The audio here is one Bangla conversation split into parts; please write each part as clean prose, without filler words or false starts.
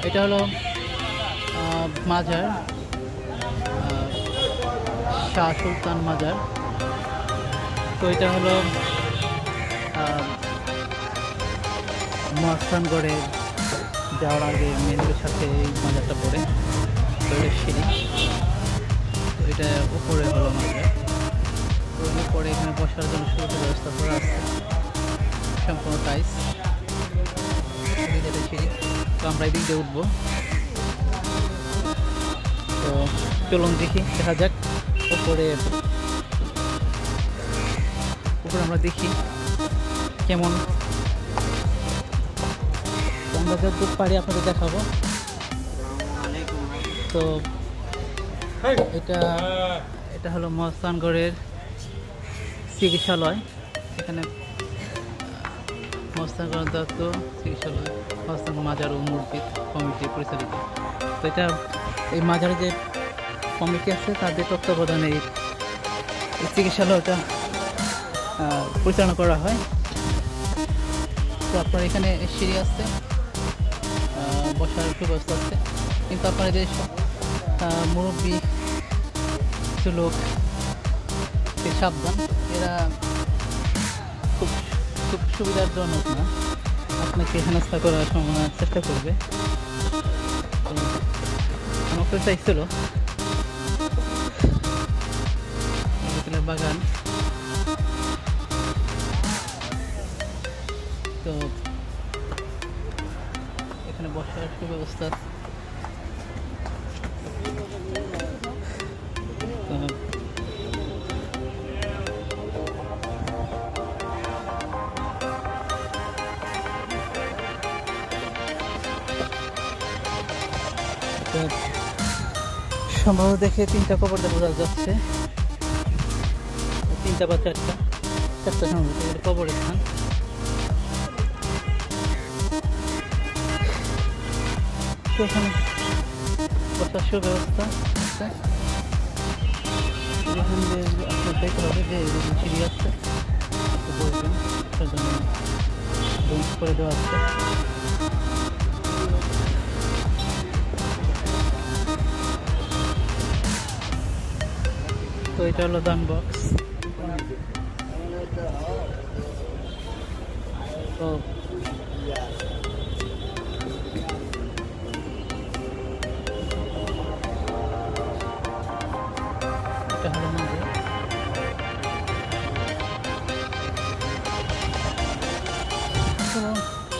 এটা হলো মাজার, শাহ সুলতান মাজার। তো এটা হলো মহাস্থানগড়ে যাওয়ার আগে মেনুর সাথে এই মাজারটা পড়ে। তো এটা সিঁড়ি, তো এটা উপরে হলো মাজার। তো উপরে এখানে বসার জন্য সুবিধা ব্যবস্থা করা আছে, সম্পূর্ণ টাইস। এটা সিঁড়ি, তো আমরা এই দিক দিয়ে উঠবো। তো চলুন দেখি, দেখা যাক উপরে আমরা দেখি কেমন। আমরা যতদূর পারি আপনাদের দেখাবো। তো এটা হলো মহাস্থানগড়ের চিকিৎসালয়। এখানে মহাস্থানগড় দত্ত চিকিৎসালয়, মহাস্থানগড় মাজার ও মসজিদ কমিটি পরিচালিত। তো এটা এই মাজারে যে কমিটি আছে তাদের তত্ত্বাবধানে এই চিকিৎসালয়টা পরিচালনা করা হয়। তো আপনার এখানে সিঁড়ি আছে, বসার সুব্যবস্থা আছে, কিন্তু আপনার যে মুরব্বী কিছু লোক সাবধান, এরা খুব সুবিধাজনক না, আপনাকে হেনস্থা করার চেষ্টা করবে। আমাকে চাইছিল বাগান। তো এখানে বসার সুব্যবস্থা। সম্ভবত দেখে 3টা কবর বোঝা যাচ্ছে, 3টা বা 4টা সম্ভবত কবরের স্থান। তো এখানে বসার সুব্যবস্থা আছে। এখান দিয়ে আপনার দেখতে হবে যে সিঁড়ি আছে, বসবেন, সেজন্য বেঞ্চ করে দেওয়া আছে। তো এটা হলো দান বক্স। তো এটা হলো মাঝে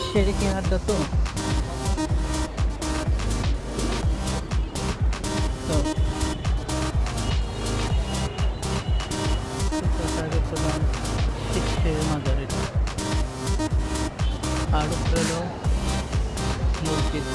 সেরেকি হাটটা। তো প্রধান শিক্ষের মাজার এটা, আর উপরে হলো মসজিদ।